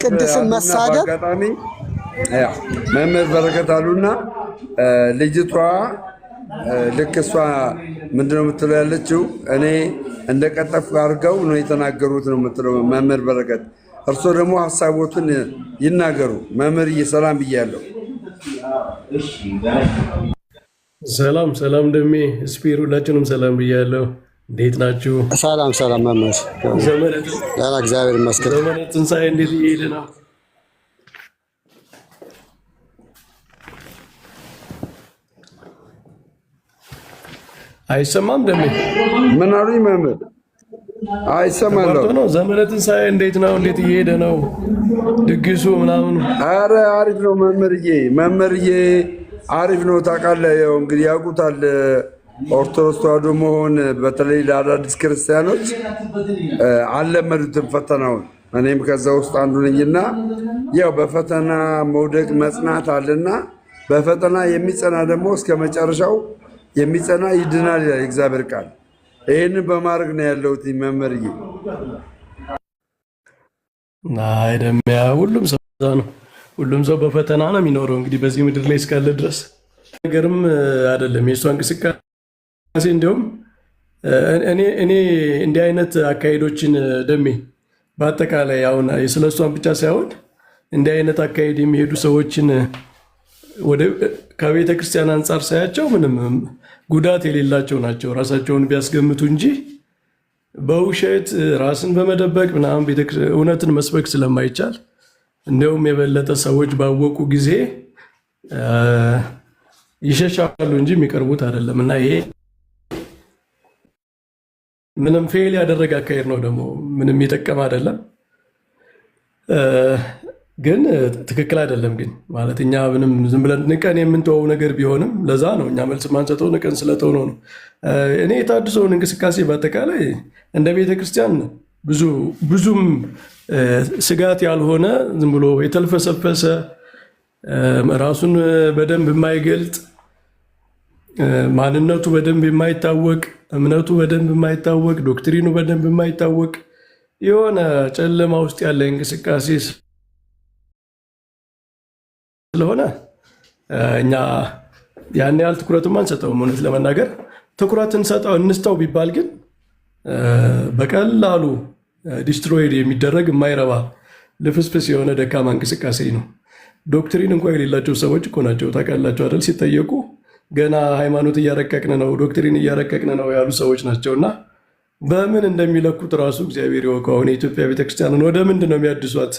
ቅድስን መሳደብ በአጋጣሚ መምህር በረከት አሉና ልጅቷ ልክ እሷ ምንድነው የምትለው ያለችው እኔ እንደቀጠፍኩ አድርገው ነው የተናገሩት ነው የምትለው መምህር በረከት። እርሶ ደግሞ ሀሳቦትን ይናገሩ። መምህር ሰላም ብያለሁ። ሰላም ሰላም ደሜ ስፒር ሁላችንም ሰላም ብያለሁ። እንዴት ናችሁ? ሰላም ሰላም መምህር ያላ እግዚአብሔር ይመስገን። ዘመነ ትንሣኤ እንዴት እየሄደ ነው? አይሰማም ደሜ? ምን አሉኝ መምህር? አይሰማለሁ ነው። ዘመነ ትንሣኤ እንዴት ነው? እንዴት እየሄደ ነው ድግሱ ምናምን? አረ አሪፍ ነው መምህርዬ አሪፍ ነው። ታውቃለህ ያው እንግዲህ ያውቁታል ኦርቶዶክስ ተዋሕዶ መሆን በተለይ ለአዳዲስ ክርስቲያኖች አልለመዱትም ፈተናውን። እኔም ከዛ ውስጥ አንዱ ነኝና ያው በፈተና መውደቅ መጽናት አለና በፈተና የሚጸና ደግሞ እስከ መጨረሻው የሚጸና ይድናል ይላል እግዚአብሔር ቃል። ይህንን በማድረግ ነው ያለሁት መምህርዬ። አይደሚያ ሁሉም ሰው ነው። ሁሉም ሰው በፈተና ነው የሚኖረው እንግዲህ በዚህ ምድር ላይ እስካለ ድረስ ነገርም አይደለም የእሷ እንቅስቃሴ። እንዲሁም እኔ እንዲህ አይነት አካሄዶችን ደሜ በአጠቃላይ አሁን ስለ እሷን ብቻ ሳይሆን እንዲህ አይነት አካሄድ የሚሄዱ ሰዎችን ከቤተ ክርስቲያን አንጻር ሳያቸው ምንም ጉዳት የሌላቸው ናቸው ራሳቸውን ቢያስገምቱ እንጂ በውሸት ራስን በመደበቅ ምናምን እውነትን መስበክ ስለማይቻል እንዲሁም የበለጠ ሰዎች ባወቁ ጊዜ ይሸሻሉ እንጂ የሚቀርቡት አይደለም። እና ይሄ ምንም ፌል ያደረገ አካሄድ ነው፣ ደግሞ ምንም የጠቀመ አይደለም። ግን ትክክል አይደለም። ግን ማለት እኛ ምንም ዝም ብለን ንቀን የምንተወው ነገር ቢሆንም ለዛ ነው እኛ መልስ ማንሰጠው ንቀን ስለተው ነው። እኔ የታድሶውን እንቅስቃሴ በአጠቃላይ እንደ ቤተክርስቲያን ብዙም ስጋት ያልሆነ ዝም ብሎ የተልፈሰፈሰ ራሱን በደንብ የማይገልጥ ማንነቱ በደንብ የማይታወቅ እምነቱ በደንብ የማይታወቅ ዶክትሪኑ በደንብ የማይታወቅ የሆነ ጨለማ ውስጥ ያለ እንቅስቃሴ ስለሆነ እኛ ያን ያህል ትኩረትም አንሰጠውም። እውነት ለመናገር ትኩረት እንስጠው ቢባል ግን በቀላሉ ዲስትሮይድ የሚደረግ የማይረባ ልፍስፍስ የሆነ ደካማ እንቅስቃሴ ነው። ዶክትሪን እንኳ የሌላቸው ሰዎች እኮ ናቸው ታውቃላቸው አይደል? ሲጠየቁ ገና ሃይማኖት እያረቀቅን ነው ዶክትሪን እያረቀቅን ነው ያሉ ሰዎች ናቸው። እና በምን እንደሚለኩት ራሱ እግዚአብሔር ይወቀው። አሁን የኢትዮጵያ ቤተክርስቲያንን ወደ ምንድን ነው የሚያድሷት?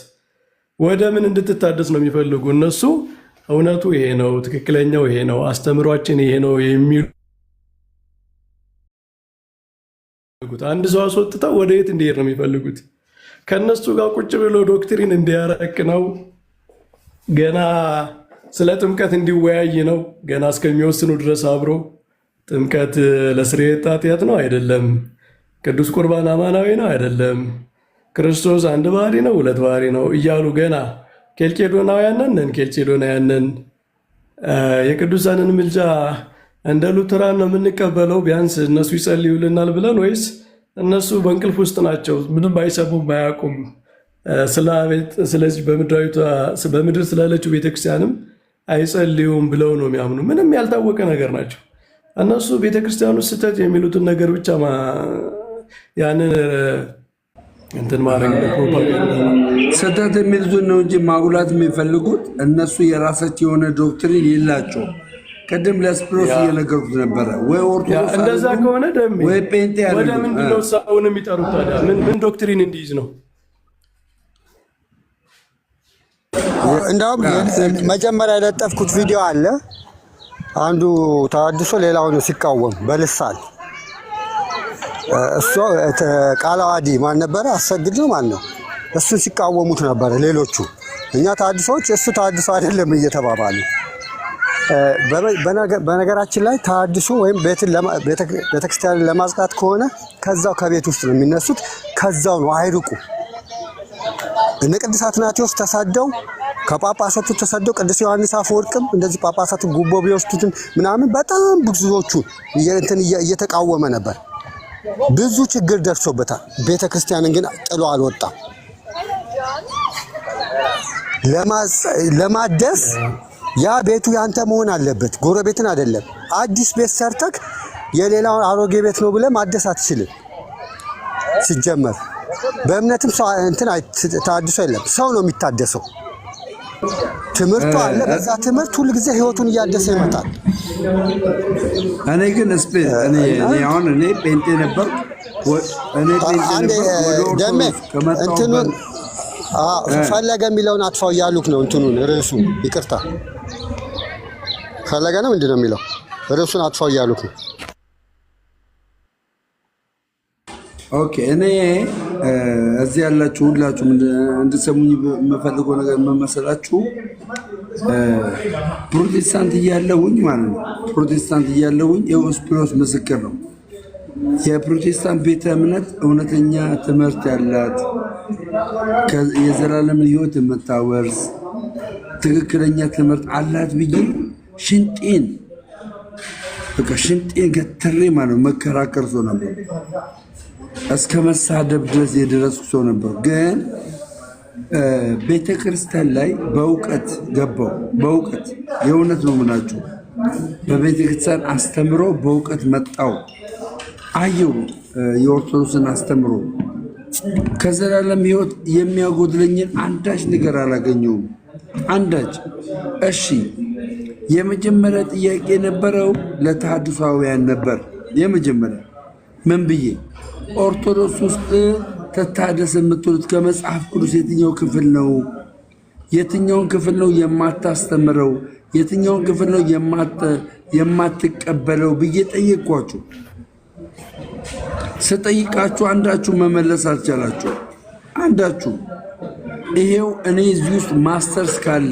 ወደ ምን እንድትታደስ ነው የሚፈልጉ? እነሱ እውነቱ ይሄ ነው፣ ትክክለኛው ይሄ ነው፣ አስተምሯችን ይሄ ነው የሚሉ አንድ ሰው አስወጥተው ወደ የት እንዲሄድ ነው የሚፈልጉት? ከነሱ ጋር ቁጭ ብሎ ዶክትሪን እንዲያረቅ ነው። ገና ስለ ጥምቀት እንዲወያይ ነው። ገና እስከሚወስኑ ድረስ አብሮ ጥምቀት ለስርየት ኃጢአት ነው አይደለም፣ ቅዱስ ቁርባን አማናዊ ነው አይደለም፣ ክርስቶስ አንድ ባህሪ ነው ሁለት ባህሪ ነው እያሉ ገና ኬልቄዶናውያንን የቅዱሳንን ምልጃ እንደ ሉተራን ነው የምንቀበለው ቢያንስ እነሱ ይጸልዩልናል ብለን፣ ወይስ እነሱ በእንቅልፍ ውስጥ ናቸው ምንም አይሰሙም አያውቁም? ስለዚህ በምድር ስላለችው ቤተክርስቲያንም አይጸልዩም ብለው ነው የሚያምኑ። ምንም ያልታወቀ ነገር ናቸው እነሱ። ቤተክርስቲያኑ ስህተት የሚሉትን ነገር ብቻ ያንን እንትን ማድረግ ስህተት የሚሉትን ነው እንጂ ማጉላት የሚፈልጉት እነሱ የራሳቸው የሆነ ዶክትሪን የላቸው። ቅድም ለስፕሮስ እየነገርኩት ነበረ። ወይ ኦርቶዶክስ እንደዛ ከሆነ ደሜ ወይ ጴንጤ ያለ ወደ ምንድነው ሰውን የሚጠሩት ታዲያ? ምን ዶክትሪን እንዲይዝ ነው? እንደውም መጀመሪያ የለጠፍኩት ቪዲዮ አለ። አንዱ ተሐድሶ ሌላውን ሲቃወም በልሳን እሱ ቃለ ዓዋዲ ማን ነበረ? አሰግድ ነው ማን ነው? እሱ ሲቃወሙት ነበረ ሌሎቹ። እኛ ተሐድሶዎች እሱ ተሐድሶ አይደለም እየተባባሉ። በነገራችን ላይ ተሐድሶ ወይም ቤተክርስቲያንን ለማጽዳት ከሆነ ከዛው ከቤት ውስጥ ነው የሚነሱት። ከዛው ነው አይርቁ። እነ ቅዱስ አትናቴዎስ ተሳደው ከጳጳሳቱ ተሰደው ቅዱስ ዮሐንስ አፈወርቅም እንደዚህ ጳጳሳቱ ጉቦ ቢወስዱትን ምናምን በጣም ብዙዎቹ እየተቃወመ ነበር። ብዙ ችግር ደርሶበታል። ቤተክርስቲያንን ግን ጥሎ አልወጣም። ለማደስ ያ ቤቱ ያንተ መሆን አለበት፣ ጎረቤትን አይደለም። አዲስ ቤት ሰርተክ የሌላውን አሮጌ ቤት ነው ብለህ ማደስ አትችልም። ሲጀመር በእምነትም ሰው እንትን ታድሶ የለም፣ ሰው ነው የሚታደሰው። ትምህርቱ አለ፣ በዛ ትምህርት ሁሉ ጊዜ ህይወቱን እያደሰ ይመጣል። እኔ ግን እኔ አሁን እኔ ጴንጤ ነበር፣ እኔ ጴንጤ ነበር። ደሜ እንትኑን ፈለገ የሚለውን አጥፋው እያሉክ ነው። እንትኑን ርዕሱ ይቅርታ፣ ፈለገ ነው ምንድን ነው የሚለው? ርዕሱን አጥፋው እያሉክ ነው። ኦኬ፣ እኔ እዚህ ያላችሁ ሁላችሁም እንድትሰሙኝ የምፈልገው ነገር መመሰላችሁ፣ ፕሮቴስታንት እያለሁኝ ማለት ነው። ፕሮቴስታንት እያለሁኝ የኦስፒሮስ ምስክር ነው። የፕሮቴስታንት ቤተ እምነት እውነተኛ ትምህርት ያላት የዘላለምን ህይወት የምታወርስ ትክክለኛ ትምህርት አላት ብዬ ሽንጤን ገትሬ ማለት ነው መከራከር ሰው ነበር። እስከ መሳደብ ድረስ የደረስኩ ሰው ነበር። ግን ቤተ ክርስቲያን ላይ በእውቀት ገባው። በእውቀት የእውነት ነው የምላችሁ። በቤተ ክርስቲያን አስተምሮ በእውቀት መጣው። አየው የኦርቶዶክስን አስተምሮ ከዘላለም ህይወት የሚያጎድለኝን አንዳች ነገር አላገኘውም። አንዳች። እሺ፣ የመጀመሪያ ጥያቄ የነበረው ለተሐድሶአውያን ነበር። የመጀመሪያ ምን ብዬ ኦርቶዶክስ ውስጥ ተታደስ የምትሉት ከመጽሐፍ ቅዱስ የትኛው ክፍል ነው? የትኛውን ክፍል ነው የማታስተምረው? የትኛውን ክፍል ነው የማትቀበለው ብዬ ጠየቅኳችሁ። ስጠይቃችሁ አንዳችሁ መመለስ አልቻላችሁ። አንዳችሁ ይሄው እኔ እዚህ ውስጥ ማስተርስ ካለ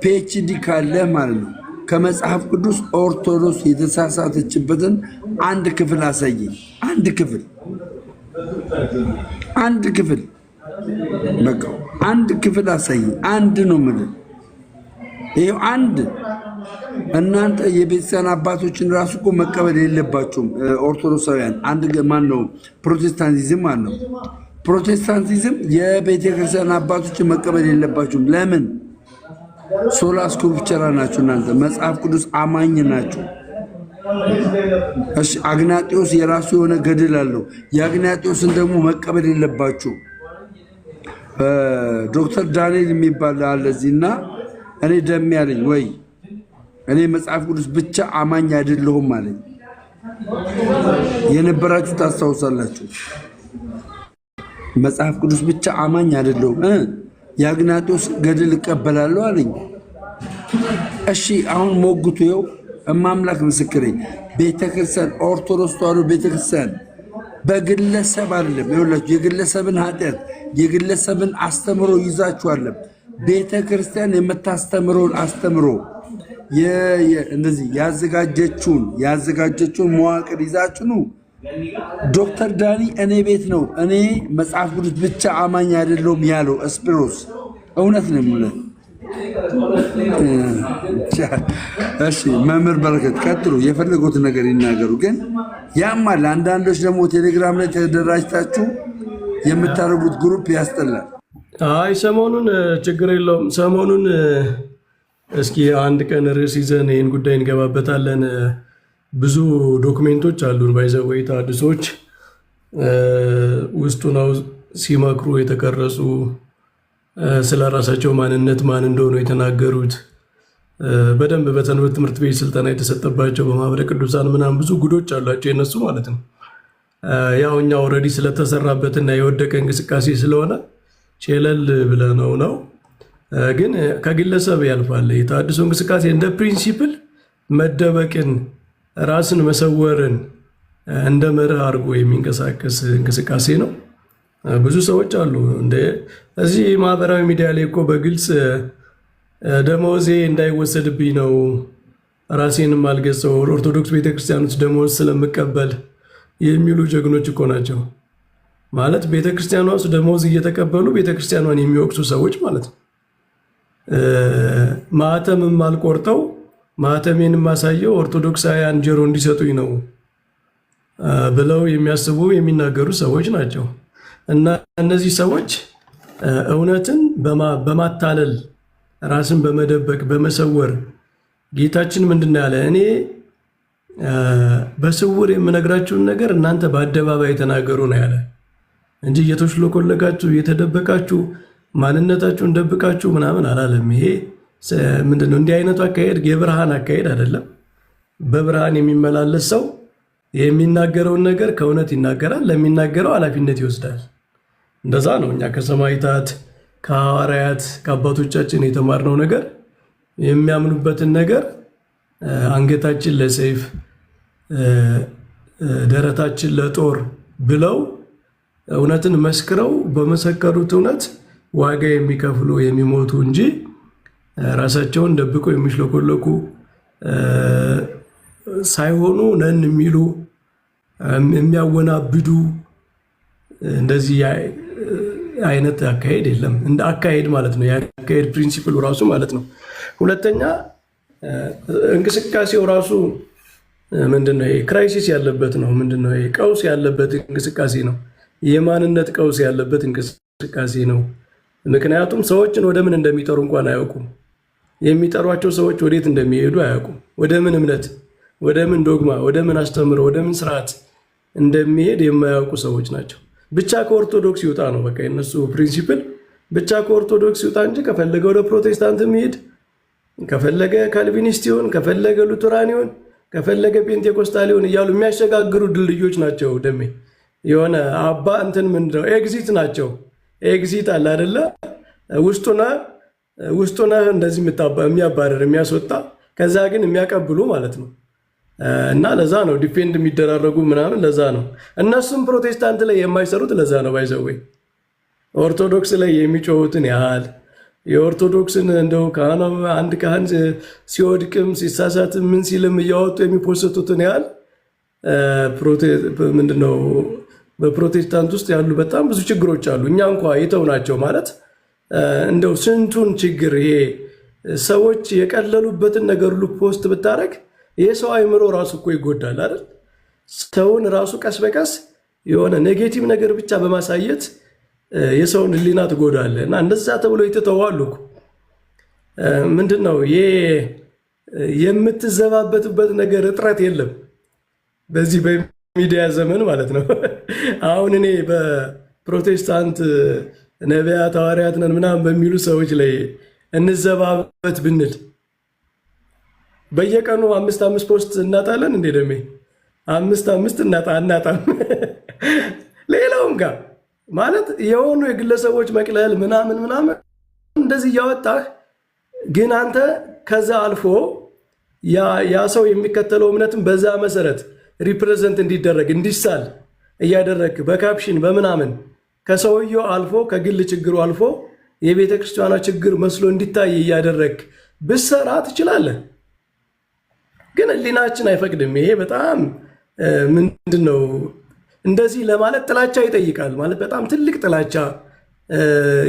ፒኤችዲ ካለ ማለት ነው ከመጽሐፍ ቅዱስ ኦርቶዶክስ የተሳሳተችበትን አንድ ክፍል አሳየኝ። አንድ ክፍል በቃ አንድ ክፍል አሳየኝ። አንድ ነው የምልህ። ይሄው አንድ። እናንተ የቤተክርስቲያን አባቶችን ራሱ እኮ መቀበል የለባቸውም ኦርቶዶክሳውያን። አንድ ማን ነው ፕሮቴስታንቲዝም ማለት ነው። ፕሮቴስታንቲዝም የቤተክርስቲያን አባቶችን መቀበል የለባቸውም። ለምን? ሶላ ስክሪፕቸራ ናችሁ እናንተ፣ መጽሐፍ ቅዱስ አማኝ ናችሁ። እሺ፣ አግናጢዮስ የራሱ የሆነ ገድል አለው። የአግናጢዮስን ደግሞ መቀበል የለባችሁ። ዶክተር ዳንኤል የሚባል አለ እዚህና እኔ ደም ያለኝ ወይ እኔ መጽሐፍ ቅዱስ ብቻ አማኝ አይደለሁም አለኝ። የነበራችሁ ታስታውሳላችሁ። መጽሐፍ ቅዱስ ብቻ አማኝ አይደለሁም፣ የአግናጢዮስ ገድል እቀበላለሁ አለኝ። እሺ፣ አሁን ሞግቱ። ይኸው እማምላክ ምስክሬ፣ ቤተክርስቲያን ኦርቶዶክስ ተዋሕዶ ቤተክርስቲያን በግለሰብ አይደለም። ይኸውላችሁ የግለሰብን ኃጢአት የግለሰብን አስተምሮ ይዛችኋለም። ቤተክርስቲያን የምታስተምረውን አስተምሮ እንደዚህ ያዘጋጀችውን መዋቅር ይዛችሁ ነው። ዶክተር ዳኒ እኔ ቤት ነው እኔ መጽሐፍ ቅዱስ ብቻ አማኝ አይደለሁም ያለው እስፒሮስ እውነት ነው የሚለው። እሺ መምህር በረከት ቀጥሉ፣ የፈለጉት ነገር ይናገሩ። ግን ያማል። አንዳንዶች ደግሞ ቴሌግራም ላይ ተደራጅታችሁ የምታደርጉት ግሩፕ ያስጠላል። አይ ሰሞኑን ችግር የለውም። ሰሞኑን እስኪ አንድ ቀን ርዕስ ይዘን ይህን ጉዳይ እንገባበታለን። ብዙ ዶክሜንቶች አሉን። ባይዘወይ ተሐድሶች ውስጡ ነው ሲመክሩ የተቀረጹ ስለ ራሳቸው ማንነት ማን እንደሆኑ የተናገሩት በደንብ በሰንበት ትምህርት ቤት ስልጠና የተሰጠባቸው በማህበረ ቅዱሳን ምናምን ብዙ ጉዶች አሏቸው የነሱ ማለት ነው። ያው እኛ ኦልሬዲ ስለተሰራበትና የወደቀ እንቅስቃሴ ስለሆነ ቼለል ብለነው ነው። ግን ከግለሰብ ያልፋል። የተሐድሶ እንቅስቃሴ እንደ ፕሪንሲፕል መደበቅን ራስን መሰወርን እንደ መርህ አድርጎ የሚንቀሳቀስ እንቅስቃሴ ነው። ብዙ ሰዎች አሉ እዚህ ማህበራዊ ሚዲያ ላይ እኮ በግልጽ ደመወዜ እንዳይወሰድብኝ ነው ራሴንም አልገጸው ኦርቶዶክስ ቤተክርስቲያን ውስጥ ደመወዝ ስለምቀበል የሚሉ ጀግኖች እኮ ናቸው። ማለት ቤተክርስቲያኗ ውስጥ ደመወዝ እየተቀበሉ ቤተክርስቲያኗን የሚወቅሱ ሰዎች ማለት ነው። ማህተምም አልቆርጠው ማህተሜን ማሳየው ኦርቶዶክሳውያን ጆሮ እንዲሰጡኝ ነው ብለው የሚያስቡ የሚናገሩ ሰዎች ናቸው። እና እነዚህ ሰዎች እውነትን በማታለል ራስን በመደበቅ በመሰወር ጌታችን ምንድን ያለ እኔ በስውር የምነግራችሁን ነገር እናንተ በአደባባይ ተናገሩ ነው ያለ እንጂ እየተሽሎኮለካችሁ እየተደበቃችሁ ማንነታችሁን ደብቃችሁ ምናምን አላለም። ይሄ ምንድነው? እንዲህ አይነቱ አካሄድ የብርሃን አካሄድ አይደለም። በብርሃን የሚመላለስ ሰው የሚናገረውን ነገር ከእውነት ይናገራል፣ ለሚናገረው ኃላፊነት ይወስዳል። እንደዛ ነው እኛ ከሰማዕታት ከሐዋርያት ከአባቶቻችን የተማርነው ነገር። የሚያምኑበትን ነገር አንገታችን ለሰይፍ ደረታችን ለጦር ብለው እውነትን መስክረው በመሰከሩት እውነት ዋጋ የሚከፍሉ የሚሞቱ እንጂ ራሳቸውን ደብቀው የሚሽለኮለኩ ሳይሆኑ ነን የሚሉ የሚያወናብዱ እንደዚህ አይነት አካሄድ የለም። እንደ አካሄድ ማለት ነው የአካሄድ ፕሪንሲፕሉ ራሱ ማለት ነው። ሁለተኛ እንቅስቃሴው ራሱ ምንድነው? ክራይሲስ ያለበት ነው። ምንድነው? ቀውስ ያለበት እንቅስቃሴ ነው። የማንነት ቀውስ ያለበት እንቅስቃሴ ነው። ምክንያቱም ሰዎችን ወደ ምን እንደሚጠሩ እንኳን አያውቁም። የሚጠሯቸው ሰዎች ወዴት እንደሚሄዱ አያውቁም። ወደ ምን እምነት፣ ወደ ምን ዶግማ፣ ወደ ምን አስተምሮ፣ ወደ ምን ስርዓት እንደሚሄድ የማያውቁ ሰዎች ናቸው። ብቻ ከኦርቶዶክስ ይውጣ ነው በቃ የነሱ ፕሪንሲፕል። ብቻ ከኦርቶዶክስ ይውጣ እንጂ ከፈለገ ወደ ፕሮቴስታንት የሚሄድ ከፈለገ ካልቪኒስት ይሁን፣ ከፈለገ ሉተራን ይሁን፣ ከፈለገ ፔንቴኮስታል ይሁን እያሉ የሚያሸጋግሩ ድልድዮች ናቸው። ደሜ የሆነ አባ እንትን ምንድነው ኤግዚት ናቸው። ኤግዚት አለ አይደለ? ውስጡና እንደዚህ የሚያባረር የሚያስወጣ ከዛ ግን የሚያቀብሉ ማለት ነው። እና ለዛ ነው ዲፔንድ የሚደራረጉ ምናምን። ለዛ ነው እነሱም ፕሮቴስታንት ላይ የማይሰሩት። ለዛ ነው ባይዘወይ ኦርቶዶክስ ላይ የሚጮሁትን ያህል የኦርቶዶክስን እንደው አንድ ካህን ሲወድቅም ሲሳሳትም ምን ሲልም እያወጡ የሚፖስቱትን ያህል ምንድነው በፕሮቴስታንት ውስጥ ያሉ በጣም ብዙ ችግሮች አሉ። እኛ እንኳ የተው ናቸው ማለት እንደው ስንቱን ችግር ይሄ ሰዎች የቀለሉበትን ነገር ሁሉ ፖስት ብታረግ የሰው አይምሮ ራሱ እኮ ይጎዳል አይደል? ሰውን ራሱ ቀስ በቀስ የሆነ ኔጌቲቭ ነገር ብቻ በማሳየት የሰውን ሕሊና ትጎዳለህ። እና እንደዛ ተብሎ ይተተዋሉ እኮ ምንድነው የምትዘባበትበት ነገር እጥረት የለም በዚህ በሚዲያ ዘመን ማለት ነው። አሁን እኔ በፕሮቴስታንት ነቢያት ሐዋርያት ነን ምናምን በሚሉ ሰዎች ላይ እንዘባበት ብንል በየቀኑ 5 ፖስት እናጣለን እንዴ? ደሜ 5 እናጣም። ሌላውም ጋር ማለት የሆኑ የግለሰቦች መቅለል ምናምን እንደዚህ እያወጣህ ግን አንተ ከዛ አልፎ ያ ሰው የሚከተለው እምነትን በዛ መሰረት ሪፕሬዘንት እንዲደረግ እንዲሳል እያደረግ በካፕሽን በምናምን ከሰውየው አልፎ ከግል ችግሩ አልፎ የቤተ ክርስቲያኗ ችግር መስሎ እንዲታይ እያደረግ ብሰራ ትችላለህ። ግን ሕሊናችን አይፈቅድም። ይሄ በጣም ምንድነው እንደዚህ ለማለት ጥላቻ ይጠይቃል። ማለት በጣም ትልቅ ጥላቻ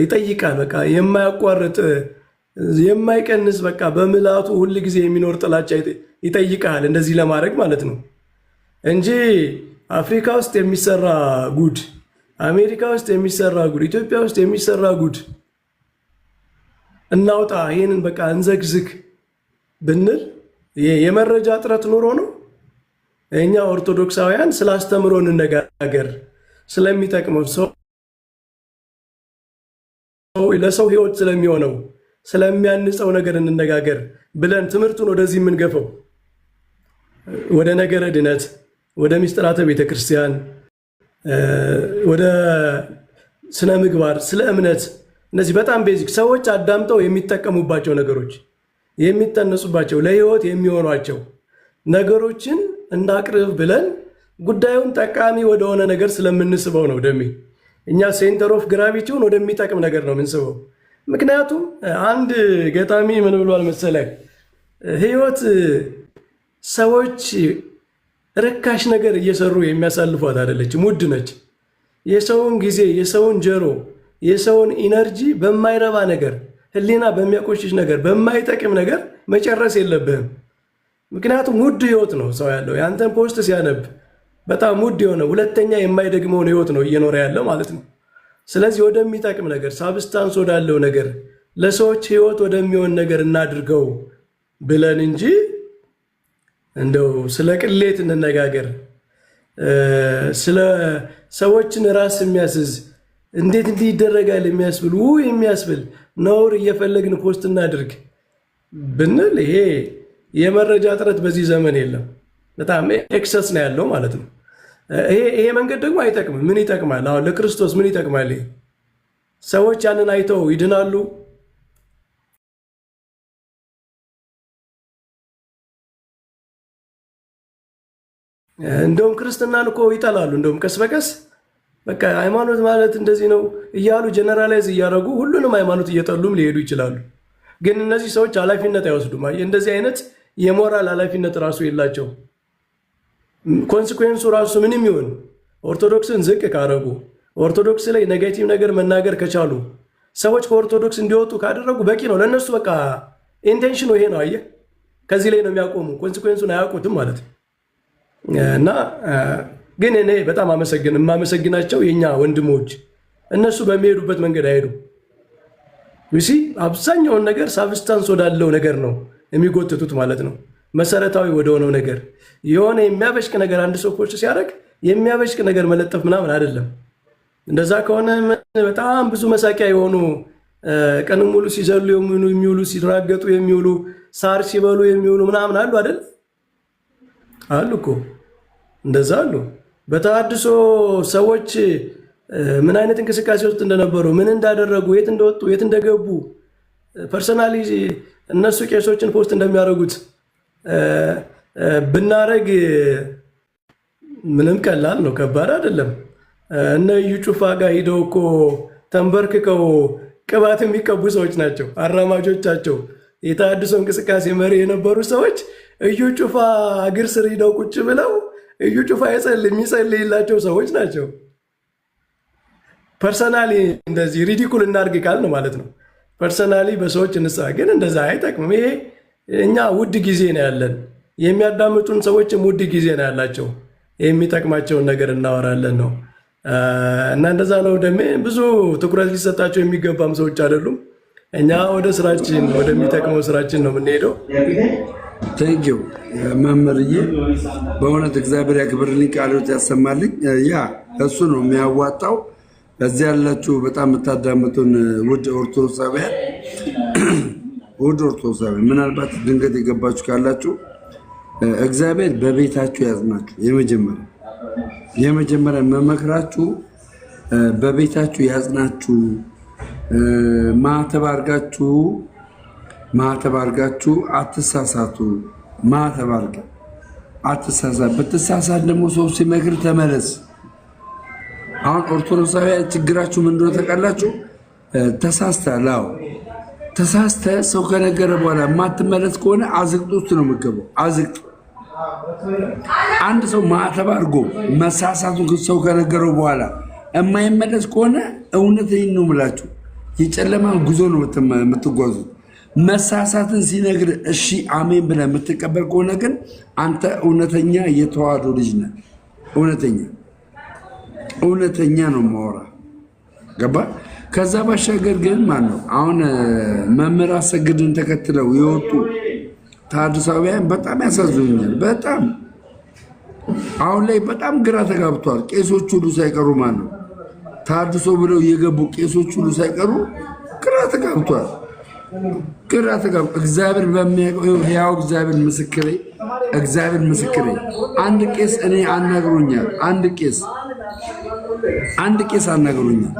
ይጠይቃል። በቃ የማያቋርጥ የማይቀንስ በቃ በምላቱ ሁል ጊዜ የሚኖር ጥላቻ ይጠይቃል እንደዚህ ለማድረግ ማለት ነው እንጂ አፍሪካ ውስጥ የሚሰራ ጉድ፣ አሜሪካ ውስጥ የሚሰራ ጉድ፣ ኢትዮጵያ ውስጥ የሚሰራ ጉድ እናውጣ ይህንን በቃ እንዘግዝግ ብንል የመረጃ እጥረት ኑሮ ነው። እኛ ኦርቶዶክሳውያን ስላስተምሮ እንነጋገር፣ ስለሚጠቅመው ሰው ለሰው ሕይወት ስለሚሆነው ስለሚያንጸው ነገር እንነጋገር ብለን ትምህርቱን ወደዚህ የምንገፈው ወደ ነገረ ድነት፣ ወደ ሚስጥራተ ቤተክርስቲያን፣ ወደ ስነ ምግባር፣ ስለ እምነት፣ እነዚህ በጣም ቤዚክ ሰዎች አዳምጠው የሚጠቀሙባቸው ነገሮች የሚጠነሱባቸው ለሕይወት የሚሆኗቸው ነገሮችን እንዳቅርብ ብለን ጉዳዩን ጠቃሚ ወደሆነ ነገር ስለምንስበው ነው። ደሜ እኛ ሴንተር ኦፍ ግራቪቲውን ወደሚጠቅም ነገር ነው የምንስበው። ምክንያቱም አንድ ገጣሚ ምን ብሏል መሰለህ? ሕይወት ሰዎች ርካሽ ነገር እየሰሩ የሚያሳልፏት አይደለችም፣ ውድ ነች። የሰውን ጊዜ፣ የሰውን ጆሮ፣ የሰውን ኢነርጂ በማይረባ ነገር፣ ሕሊና በሚያቆሽሽ ነገር፣ በማይጠቅም ነገር መጨረስ የለብህም። ምክንያቱም ውድ ሕይወት ነው ሰው ያለው። ያንተን ፖስት ሲያነብ በጣም ውድ የሆነ ሁለተኛ የማይደግመውን ሕይወት ነው እየኖረ ያለው ማለት ነው። ስለዚህ ወደሚጠቅም ነገር ሳብስታንስ ወዳለው ነገር ለሰዎች ህይወት ወደሚሆን ነገር እናድርገው ብለን እንጂ እንደው ስለ ቅሌት እንነጋገር፣ ስለ ሰዎችን ራስ የሚያስዝ እንዴት እንዲህ ይደረጋል የሚያስብል ነውር እየፈለግን ፖስት እናድርግ ብንል ይሄ የመረጃ እጥረት በዚህ ዘመን የለም። በጣም ኤክሰስ ነው ያለው ማለት ነው። ይሄ መንገድ ደግሞ አይጠቅምም። ምን ይጠቅማል? አሁን ለክርስቶስ ምን ይጠቅማል? ሰዎች ያንን አይተው ይድናሉ? እንደውም ክርስትናን እኮ ይጠላሉ። እንደውም ቀስ በቀስ በቃ ሃይማኖት ማለት እንደዚህ ነው እያሉ ጀነራላይዝ እያደረጉ ሁሉንም ሃይማኖት እየጠሉም ሊሄዱ ይችላሉ። ግን እነዚህ ሰዎች ኃላፊነት አይወስዱም። እንደዚህ አይነት የሞራል ኃላፊነት ራሱ የላቸው። ኮንሲኩዌንሱ ራሱ ምንም ይሁን ኦርቶዶክስን ዝቅ ካረጉ፣ ኦርቶዶክስ ላይ ኔጌቲቭ ነገር መናገር ከቻሉ፣ ሰዎች ከኦርቶዶክስ እንዲወጡ ካደረጉ በቂ ነው ለእነሱ። በቃ ኢንቴንሽኑ ይሄ ነው። አየህ፣ ከዚህ ላይ ነው የሚያቆሙ። ኮንሲኩዌንሱን አያውቁትም ማለት ነው። እና ግን እኔ በጣም የማመሰግናቸው የኛ ወንድሞች እነሱ በሚሄዱበት መንገድ አይሄዱ። አብዛኛውን ነገር ሳብስታንስ ወዳለው ነገር ነው የሚጎትቱት ማለት ነው። መሰረታዊ ወደሆነው ነገር የሆነ የሚያበሽቅ ነገር አንድ ሰው ፖስት ሲያደርግ የሚያበሽቅ ነገር መለጠፍ ምናምን አይደለም። እንደዛ ከሆነ በጣም ብዙ መሳቂያ የሆኑ ቀን ሙሉ ሲዘሉ የሚውሉ ሲራገጡ የሚውሉ ሳር ሲበሉ የሚውሉ ምናምን አሉ አይደል? አሉ እኮ እንደዛ አሉ። በተሐድሶ ሰዎች ምን አይነት እንቅስቃሴ ውስጥ እንደነበሩ፣ ምን እንዳደረጉ፣ የት እንደወጡ፣ የት እንደገቡ ፐርሰናሊ እነሱ ቄሶችን ፖስት እንደሚያደርጉት ብናረግ ምንም ቀላል ነው፣ ከባድ አይደለም። እነ እዩ ጩፋ ጋር ሂደው እኮ ተንበርክከው ቅባት የሚቀቡ ሰዎች ናቸው አራማጆቻቸው። የተሐድሶ እንቅስቃሴ መሪ የነበሩ ሰዎች እዩ ጩፋ እግር ስር ሂደው ቁጭ ብለው እዩ ጩፋ የሚጸልይላቸው ሰዎች ናቸው። ፐርሰናሊ እንደዚህ ሪዲኩል እናድርግ ካልን ማለት ነው። ፐርሰናሊ በሰዎች እንስራ፣ ግን እንደዛ አይጠቅምም። ይሄ እኛ ውድ ጊዜ ነው ያለን፣ የሚያዳምጡን ሰዎችም ውድ ጊዜ ነው ያላቸው። የሚጠቅማቸውን ነገር እናወራለን ነው እና እንደዛ ነው። ደሜ ብዙ ትኩረት ሊሰጣቸው የሚገባም ሰዎች አይደሉም። እኛ ወደ ስራችን ወደሚጠቅመው ስራችን ነው የምንሄደው። ቴንኪው መምህርዬ፣ በእውነት እግዚአብሔር ያክብርልኝ፣ ቃልዎት ያሰማልኝ። ያ እሱ ነው የሚያዋጣው። በዚህ ያላችሁ በጣም የምታዳምጡን ውድ ኦርቶዶክሳውያን፣ ምናልባት ድንገት የገባችሁ ካላችሁ እግዚአብሔር በቤታችሁ ያዝናችሁ። የመጀመሪያ መመክራችሁ በቤታችሁ ያዝናችሁ። ማተብ አድርጋችሁ አትሳሳቱ። ማተብ አድርጋ አትሳሳት። ብትሳሳት ደግሞ ሰው ሲመክር ተመለስ። አሁን ኦርቶዶክሳውያን ችግራችሁ ምን እንደሆነ ታውቃላችሁ? ተሳስተሃል። አዎ ተሳስተህ ሰው ከነገረ በኋላ የማትመለስ ከሆነ አዝቅጥ ውስጥ ነው የምትገባው። አዝቅጥ። አንድ ሰው ማተብ አድርጎ መሳሳቱን ሰው ከነገረው በኋላ የማይመለስ ከሆነ እውነቴን ነው የምላችሁ የጨለማን ጉዞ ነው የምትጓዙት። መሳሳትን ሲነግር እሺ አሜን ብለህ የምትቀበል ከሆነ ግን አንተ እውነተኛ የተዋህዶ ልጅ ነህ። እውነተኛ ነው ማወራ ገባ። ከዛ ባሻገር ግን ማነው አሁን መምህር አሰግድን ተከትለው የወጡ ተሐድሳውያን በጣም ያሳዝኑኛል። በጣም አሁን ላይ በጣም ግራ ተጋብቷል። ቄሶች ሁሉ ሳይቀሩ ማነው ተሐድሶ ብለው የገቡ ቄሶች ሁሉ ሳይቀሩ ግራ ተጋብቷል። እግዚአብሔር በሚያውቀው ሕያው እግዚአብሔር ምስክሬ አንድ ቄስ እኔ አናግሮኛል። አንድ ቄስ አናግሮኛል።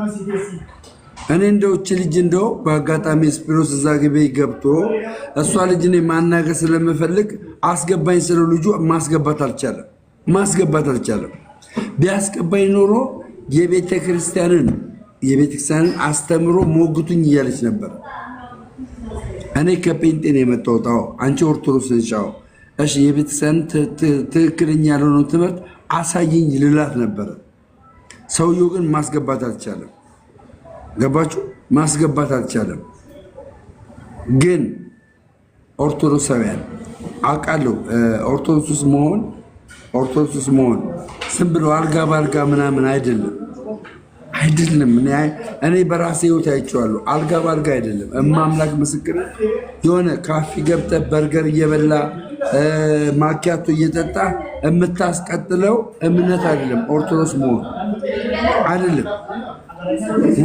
እኔ እንደው እቺ ልጅ እንደው በአጋጣሚ ስፒሮስ እዛ ግቤ ገብቶ እሷ ልጅ እኔ ማናገር ስለምፈልግ አስገባኝ ስለ ልጁ ማስገባት አልቻለም። ቢያስገባኝ ኖሮ የቤተ ክርስቲያንን አስተምሮ ሞግቱኝ እያለች ነበር። እኔ ከጴንጤን የመጣሁት አንቺ ኦርቶዶክስ ነሽ፣ እሺ የቤተክርስቲያን ትክክለኛ ያልሆነው ትምህርት አሳይኝ ልላት ነበረ። ሰውየው ግን ማስገባት አልቻለም። ገባችሁ? ማስገባት አልቻለም። ግን ኦርቶዶክሳውያን አውቃለሁ። ኦርቶዶክስ መሆን ዝም ብሎ አልጋ ባልጋ ምናምን አይደለም። እኔ በራሴ ህይወት አይቼዋለሁ። አልጋ ባልጋ አይደለም። እማምላክ ምስክር የሆነ ካፌ ገብተህ በርገር እየበላ ማኪያቶ እየጠጣ የምታስቀጥለው እምነት አይደለም። ኦርቶዶክስ መሆን አይደለም።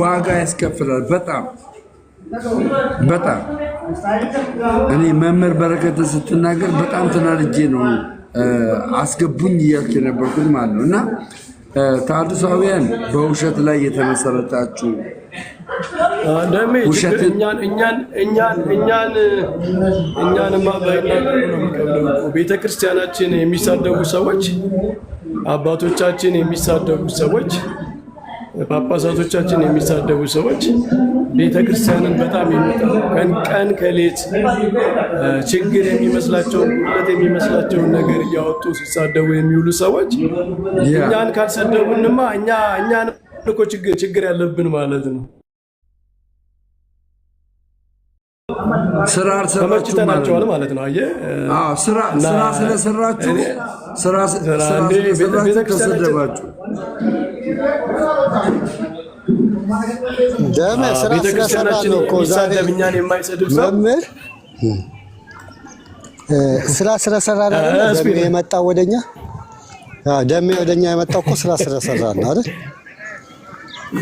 ዋጋ ያስከፍላል በጣም በጣም። እኔ መምህር በረከት ስትናገር በጣም ተናድጄ ነው አስገቡኝ እያልክ የነበርኩት ማለት ነው። እና ተሐድሳውያን በውሸት ላይ የተመሰረታችሁ ቤተክርስቲያናችን የሚሳደቡ ሰዎች፣ አባቶቻችን የሚሳደቡ ሰዎች፣ ጳጳሳቶቻችን የሚሳደቡ ሰዎች ቤተክርስቲያንን በጣም ቀን ከሌት ችግር የሚመስላቸውን ጉድለት የሚመስላቸውን ነገር እያወጡ ሲሳደቡ የሚውሉ ሰዎች እኛን ካልሰደቡንማ እኛን እኮ ችግር ያለብን ማለት ነው። ስራ አልሰራችሁም ማለት ነው። አየህ፣ ስራ ስለሰራችሁ ተሰደባችሁ። ደሜ ስራ ስለሰራ ነው እኮ ዛሬ እኛን የማይሰድብ ሰው መምህር ስራ ስለሰራ ነው ደሜ የመጣው ወደኛ። ደሜ ወደኛ የመጣው እኮ ስራ ስለሰራ ነው አይደል?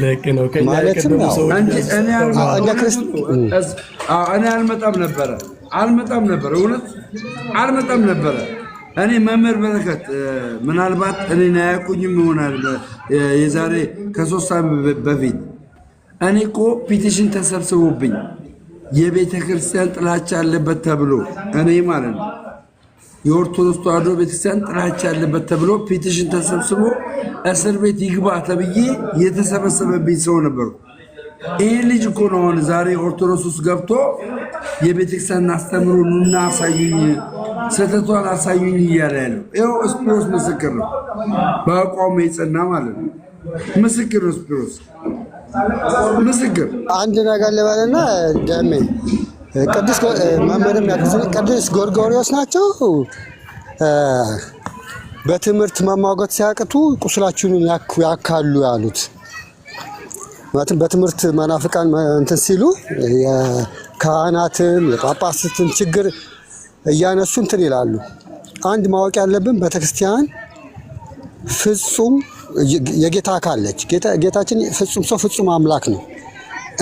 ልክ ነው። ማለትም ነው እንደ እኔ አልመጣም ነበር እውነት አልመጣም ነበር። እኔ መምህር በረከት ምናልባት እኔን አያውቁኝም ይሆናል። የዛሬ ከ3 ዓመት በፊት እኔ እኮ ፒቲሽን ተሰብስቦብኝ የቤተ ክርስቲያን ጥላቻ አለበት ተብሎ እኔ ማለት ነው የኦርቶዶክስ ተዋሕዶ ቤተክርስቲያን ጥላቻ አለበት ተብሎ ፒቲሽን ተሰብስቦ እስር ቤት ይግባ ተብዬ የተሰበሰበብኝ ሰው ነበርኩ። ይሄ ልጅ እኮ ነው አሁን ዛሬ ኦርቶዶክስ ውስጥ ገብቶ የቤተክርስቲያን አስተምሮ ኑና አሳዩኝ፣ ስህተቷን አሳዩኝ እያለ ያለው ይኸው ስፒሮስ ምስክር ነው። በአቋሙ የጸና ማለት ነው። ምስክር ነው ስፒሮስ ምስክር። አንድ ነገር ልበልና ደሜ ቅዱስ መምህርም ያሉት ቅዱስ ጎርጎርዮስ ናቸው። በትምህርት መሟገት ሲያቅቱ ቁስላችሁን ያካሉ ያሉት ማለት በትምህርት መናፍቃን እንትን ሲሉ የካህናትን የጳጳሳትን ችግር እያነሱ እንትን ይላሉ። አንድ ማወቅ ያለብን ቤተክርስቲያን ፍጹም የጌታ አካል ነች። ጌታችን ፍጹም ሰው ፍጹም አምላክ ነው።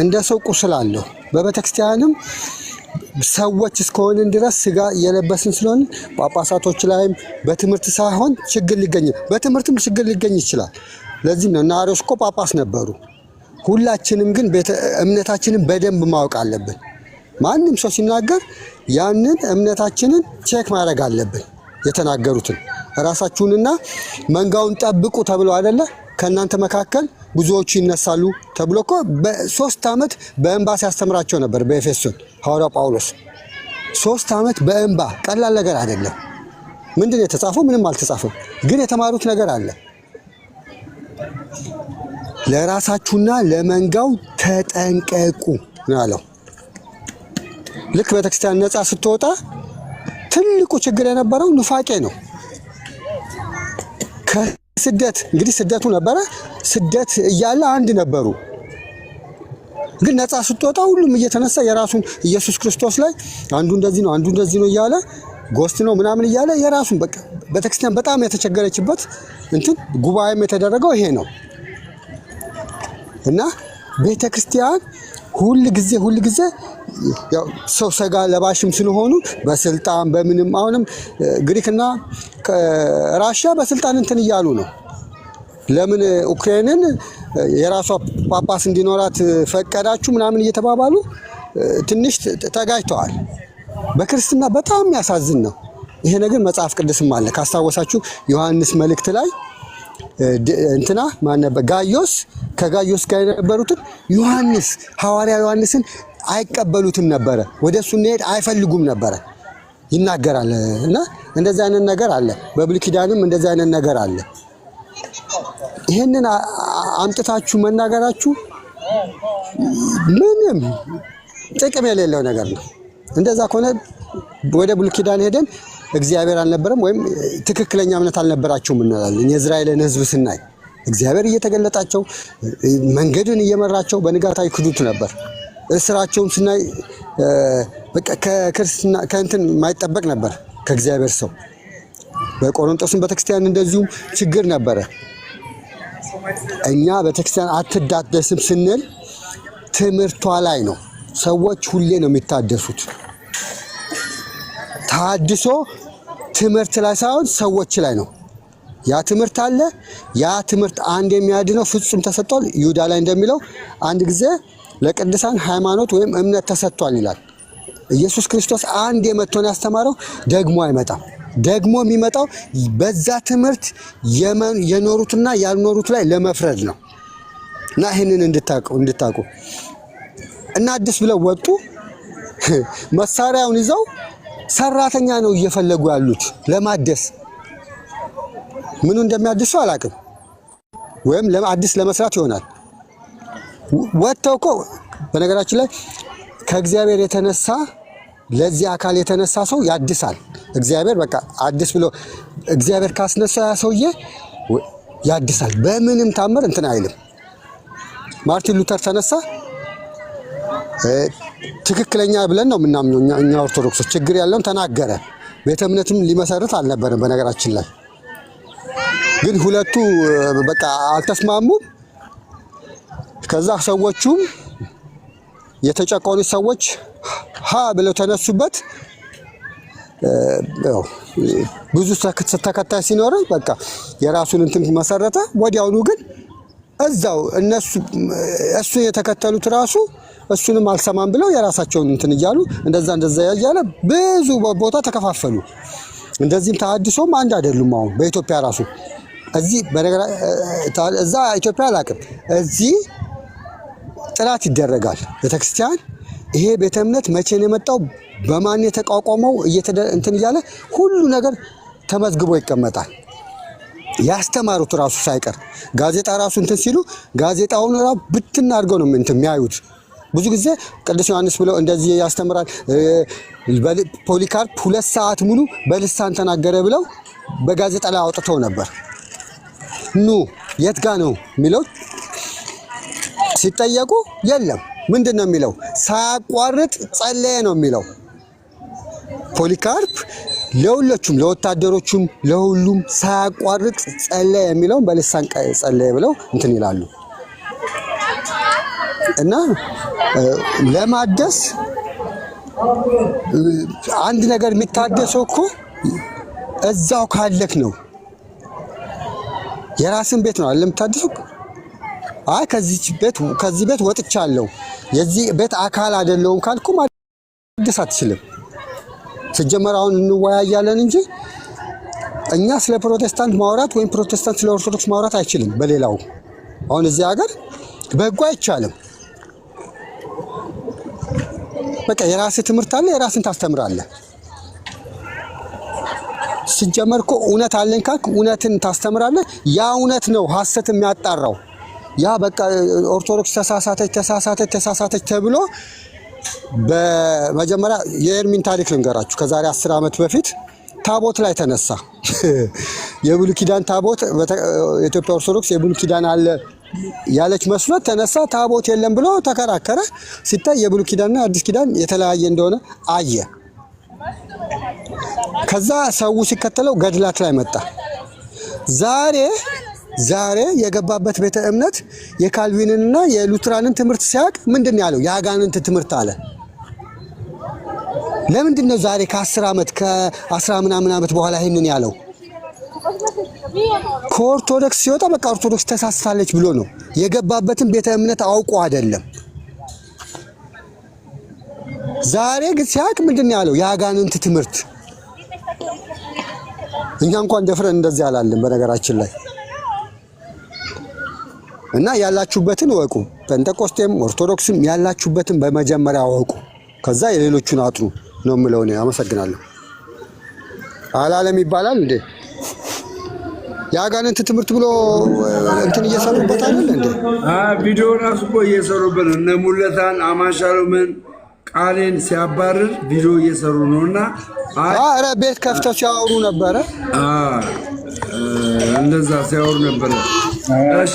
እንደ ሰው ቁስል አለው። በቤተክርስቲያንም ሰዎች እስከሆንን ድረስ ስጋ እየለበስን ስለሆነ ጳጳሳቶች ላይም በትምህርት ሳይሆን ችግር ሊገኝ በትምህርትም ችግር ሊገኝ ይችላል። ለዚህ ነው እና አርዮስ እኮ ጳጳስ ነበሩ። ሁላችንም ግን እምነታችንን በደንብ ማወቅ አለብን። ማንም ሰው ሲናገር ያንን እምነታችንን ቼክ ማድረግ አለብን። የተናገሩትን ራሳችሁንና መንጋውን ጠብቁ ተብሎ አይደለ? ከእናንተ መካከል ብዙዎቹ ይነሳሉ ተብሎ እኮ በ3 ዓመት በእንባ ሲያስተምራቸው ነበር። በኤፌሶን ሐዋርያው ጳውሎስ 3 ዓመት በእንባ ቀላል ነገር አይደለም። ምንድን ነው የተጻፈው? ምንም አልተጻፈም፣ ግን የተማሩት ነገር አለ። ለራሳችሁና ለመንጋው ተጠንቀቁ ነው ያለው። ልክ ቤተክርስቲያን ነፃ ስትወጣ ትልቁ ችግር የነበረው ኑፋቄ ነው። ከስደት እንግዲህ ስደቱ ነበረ። ስደት እያለ አንድ ነበሩ፣ ግን ነፃ ስትወጣ ሁሉም እየተነሳ የራሱን ኢየሱስ ክርስቶስ ላይ አንዱ እንደዚህ ነው አንዱ እንደዚህ ነው እያለ ጎስት ነው ምናምን እያለ የራሱን በቃ ቤተክርስቲያን በጣም የተቸገረችበት እንትን ጉባኤም የተደረገው ይሄ ነው። እና ቤተክርስቲያን ሁል ጊዜ ያው ሰው ሰጋ ለባሽም ስለሆኑ በስልጣን በምንም አሁንም ግሪክና ራሽያ በስልጣን እንትን እያሉ ነው። ለምን ዩክሬንን የራሷ ጳጳስ እንዲኖራት ፈቀዳችሁ ምናምን እየተባባሉ ትንሽ ተጋጭተዋል። በክርስትና በጣም ያሳዝን ነው ይሄ ነገር። መጽሐፍ ቅዱስም አለ ካስታወሳችሁ ዮሐንስ መልእክት ላይ እንትና ማን ነበር? ጋዮስ ከጋዮስ ጋር የነበሩትን ዮሐንስ ሐዋርያ ዮሐንስን አይቀበሉትም ነበረ። ወደሱ እንሄድ አይፈልጉም ነበረ ይናገራል። እና እንደዛ አይነት ነገር አለ። በብሉይ ኪዳንም እንደዛ አይነት ነገር አለ። ይሄንን አምጥታችሁ መናገራችሁ ምንም ጥቅም የሌለው ነገር ነው። እንደዛ ከሆነ ወደ ብሉይ ኪዳን ሄደን እግዚአብሔር አልነበረም ወይም ትክክለኛ እምነት አልነበራቸውም እንላለን። የእስራኤልን ሕዝብ ስናይ እግዚአብሔር እየተገለጣቸው መንገድን እየመራቸው በንጋታ ይክዱት ነበር። እስራቸውን ስናይ በቃ ከክርስትና ከእንትን የማይጠበቅ ነበር ከእግዚአብሔር ሰው። በቆሮንቶስም ቤተክርስቲያን እንደዚሁ ችግር ነበረ። እኛ ቤተክርስቲያን አትዳደስም ስንል ትምህርቷ ላይ ነው። ሰዎች ሁሌ ነው የሚታደሱት። ታድሶ ትምህርት ላይ ሳይሆን ሰዎች ላይ ነው። ያ ትምህርት አለ። ያ ትምህርት አንድ የሚያድነው ፍጹም ተሰጥቷል። ይሁዳ ላይ እንደሚለው አንድ ጊዜ ለቅዱሳን ሃይማኖት ወይም እምነት ተሰጥቷል ይላል። ኢየሱስ ክርስቶስ አንድ የመጥቶን ያስተማረው ደግሞ አይመጣም። ደግሞ የሚመጣው በዛ ትምህርት የኖሩትና ያልኖሩት ላይ ለመፍረድ ነው። እና ይህንን እንድታቁ እና አዲስ ብለው ወጡ። መሳሪያውን ይዘው ሰራተኛ ነው እየፈለጉ ያሉት ለማደስ። ምኑ እንደሚያድሱ አላውቅም። ወይም አዲስ ለመስራት ይሆናል። ወጥተው እኮ በነገራችን ላይ ከእግዚአብሔር የተነሳ ለዚህ አካል የተነሳ ሰው ያድሳል። እግዚአብሔር በቃ አዲስ ብሎ እግዚአብሔር ካስነሳ ያ ሰውዬ ያድሳል። በምንም ታምር እንትን አይልም። ማርቲን ሉተር ተነሳ፣ ትክክለኛ ብለን ነው የምናምነው እኛ ኦርቶዶክሶች። ችግር ያለውን ተናገረ። ቤተ እምነትም ሊመሰርት አልነበረም በነገራችን ላይ። ግን ሁለቱ በቃ አልተስማሙም። ከዛ ሰዎቹም የተጨቆኑ ሰዎች ሀ ብለው ተነሱበት። ብዙ ተከታይ ሲኖረው በቃ የራሱን እንትን መሰረተ። ወዲያውኑ ግን እዛው እሱ የተከተሉት ራሱ እሱንም አልሰማም ብለው የራሳቸውን እንትን እያሉ እንደዛ ያያለ ብዙ ቦታ ተከፋፈሉ። እንደዚህም ተሐድሶም አንድ አይደሉም። አሁን በኢትዮጵያ ራሱ እዚህ እዛ ኢትዮጵያ አላውቅም፣ እዚህ ጥላት ይደረጋል። ቤተክርስቲያን ይሄ ቤተ እምነት መቼ ነው የመጣው፣ በማን የተቋቋመው እንትን እያለ ሁሉ ነገር ተመዝግቦ ይቀመጣል። ያስተማሩት ራሱ ሳይቀር ጋዜጣ ራሱ እንትን ሲሉ ጋዜጣውን ራሱ ብትና አድርገው ነው እንትን የሚያዩት። ብዙ ጊዜ ቅዱስ ዮሐንስ ብለው እንደዚህ ያስተምራል። ፖሊካርፕ 2 ሰዓት ሙሉ በልሳን ተናገረ ብለው በጋዜጣ ላይ አውጥተው ነበር። ኑ የት ጋ ነው የሚለው ሲጠየቁ የለም። ምንድነው የሚለው? ሳያቋርጥ ጸለየ ነው የሚለው። ፖሊካርፕ ለሁሉም ለወታደሮቹም ለሁሉም ሳያቋርጥ ጸለየ የሚለውን በልሳን ጸለየ ብለው እንትን ይላሉ። እና ለማደስ አንድ ነገር የሚታደሰው እኮ እዛው ካለክ ነው። የራስን ቤት ነው አይደለም የምታድሰው። አይ ከዚህ ቤት ወጥቻለሁ የዚህ ቤት አካል አይደለሁም ካልኩ ማደስ አትችልም። ሲጀመር አሁን እንወያያለን እንጂ እኛ ስለ ፕሮቴስታንት ማውራት ወይም ፕሮቴስታንት ስለ ኦርቶዶክስ ማውራት አይችልም። በሌላው አሁን እዚህ ሀገር በህጉ አይቻልም። በቃ የራስህ ትምህርት አለ፣ የራስን ታስተምራለህ። ሲጀመር እኮ እውነት አለኝ ካልክ እውነትን ታስተምራለህ። ያ እውነት ነው ሐሰት የሚያጣራው። ያ በቃ ኦርቶዶክስ ተሳሳተች ተብሎ በመጀመሪያ የኤርሚን ታሪክ ልንገራችሁ። ከዛሬ 10 ዓመት በፊት ታቦት ላይ ተነሳ። የብሉይ ኪዳን ታቦት የኢትዮጵያ ኦርቶዶክስ የብሉይ ኪዳን አለ ያለች መስሎት ተነሳ። ታቦት የለም ብሎ ተከራከረ። ሲታይ የብሉይ ኪዳንና አዲስ ኪዳን የተለያየ እንደሆነ አየ። ከዛ ሰው ሲከተለው ገድላት ላይ መጣ። ዛሬ የገባበት ቤተ እምነት የካልቪንንና የሉትራንን ትምህርት ሲያቅ ምንድነው ያለው? የአጋንንት ትምህርት አለ። ለምንድነው ዛሬ ከ10 ዓመት ከ10 ምናምን ዓመት በኋላ ይሄንን ያለው? ከኦርቶዶክስ ሲወጣ በቃ ኦርቶዶክስ ተሳስታለች ብሎ ነው የገባበትን ቤተ እምነት አውቆ አይደለም። ዛሬ ግን ሲያቅ ምንድነው ያለው? የአጋንንት ትምህርት። እኛ እንኳን ደፍረን እንደዚህ አላለም በነገራችን ላይ። እና ያላችሁበትን ወቁ። ጴንጤቆስጤም ኦርቶዶክስም ያላችሁበትን በመጀመሪያ ወቁ፣ ከዛ የሌሎቹን አጥሩ ነው የምለው እኔ። አመሰግናለሁ። አላለም ይባላል እንዴ? የአጋንንት ትምህርት ብሎ እንትን እየሰሩበት አይደል እንዴ? ቪዲዮ ራሱ እኮ እየሰሩበት እነ ሙለታን አማሻሉምን ቃሌን ሲያባርር ቪዲዮ እየሰሩ ነውና፣ ኧረ ቤት ከፍተው ሲያወሩ ነበረ። እንደዛ ሲያወሩ ነበር። እሺ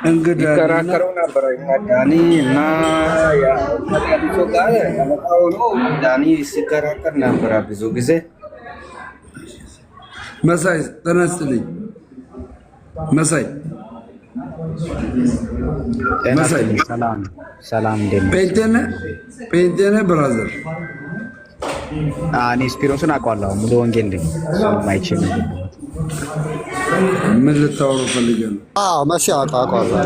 እንግዳ ይከራከሩ ነበር ዳኒ እና ያው ጋር ሆኖ ዳኒ ሲከራከር ነበር ብዙ ጊዜ። መሳይ ተነስተልኝ። መሳይ ሰላም ሰላም፣ እንደምን ጴንጤነ ብራዘር? እኔ ስፒሮስን አውቀዋለሁ። ሙሉ ወንጌል ነኝ። ማይችል ምን ልታወሩ ፈልገህ ነው? መሲ አውቀዋለሁ።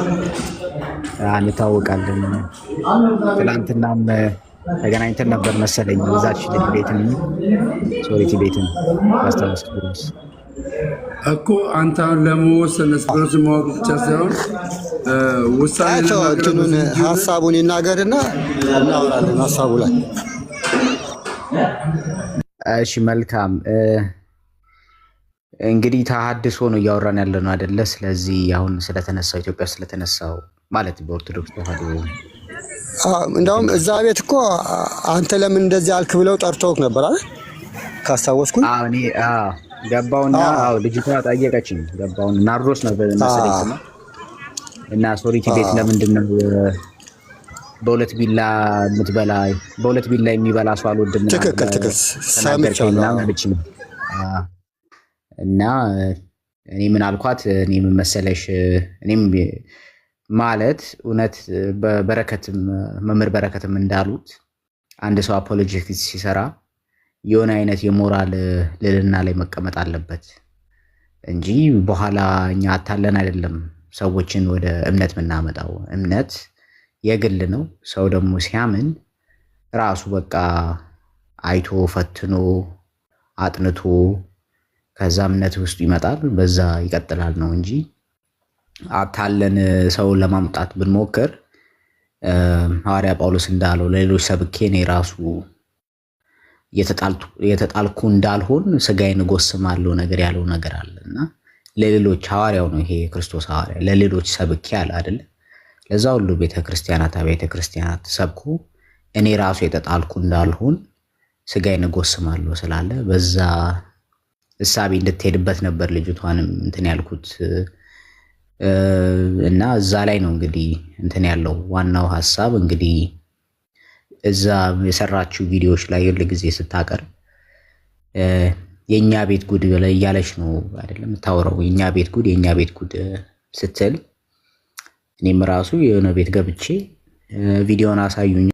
እንታወቃለን። ትናንትናም ተገናኝተን ነበር መሰለኝ እዛች ቤትን ሶሪቲ ቤትን አስተማስኩት እኮ አንተ አሁን ለመወሰን ስፒሮስ ማወቅ ብቻ ሳይሆን ውሳኔ ለማድረግ ሀሳቡን ይናገርና እናወራለን ሀሳቡ ላይ። እሺ መልካም። እንግዲህ ተሐድሶ ነው እያወራን ያለ ነው አይደለ? ስለዚህ አሁን ስለተነሳው ኢትዮጵያ ስለተነሳው ማለት በኦርቶዶክስ ተዋህዶ እንደውም እዛ ቤት እኮ አንተ ለምን እንደዚህ አልክ ብለው ጠርተውክ ነበር አይደል? ካስታወስኩኝ እኔ ገባውና ልጅቷ ጠየቀችኝ። ገባውን ናርዶስ ነበር መሰለኝ እና ሶሪቲ ቤት ለምንድን ነው በሁለት ቢላ የምትበላ? በሁለት ቢላ የሚበላ ሰው አልወድም እና እኔ ምን አልኳት? እኔ ምን መሰለሽ፣ እኔም ማለት እውነት በበረከትም መምህር በረከትም እንዳሉት አንድ ሰው አፖሎጂቲክስ ሲሰራ የሆነ አይነት የሞራል ልዕልና ላይ መቀመጥ አለበት እንጂ በኋላ እኛ አታለን አይደለም ሰዎችን ወደ እምነት የምናመጣው። እምነት የግል ነው። ሰው ደግሞ ሲያምን ራሱ በቃ አይቶ ፈትኖ አጥንቶ ከዛ እምነት ውስጥ ይመጣል፣ በዛ ይቀጥላል ነው እንጂ አታለን ሰውን ለማምጣት ብንሞክር ሐዋርያ ጳውሎስ እንዳለው ለሌሎች ሰብኬ እኔ ራሱ የተጣልኩ እንዳልሆን ስጋዬን እጎስማለሁ ነገር ያለው ነገር አለና ለሌሎች ሐዋርያው ነው ይሄ ክርስቶስ ሐዋርያ ለሌሎች ሰብኬ አለ አይደል? ለዛ ሁሉ ቤተክርስቲያናት ሰብኩ እኔ ራሱ የተጣልኩ እንዳልሆን ስጋዬን እጎስማለሁ ስላለ በዛ እሳቤ እንድትሄድበት ነበር ልጅቷንም እንትን ያልኩት እና እዛ ላይ ነው እንግዲህ እንትን ያለው ዋናው ሐሳብ። እንግዲህ እዛ የሰራችው ቪዲዮዎች ላይ ሁሉ ጊዜ ስታቀርብ የኛ ቤት ጉድ እያለች ነው አይደለም ታወራው። የኛ ቤት ጉድ ስትል እኔም ራሱ የሆነ ቤት ገብቼ ቪዲዮን አሳዩኝ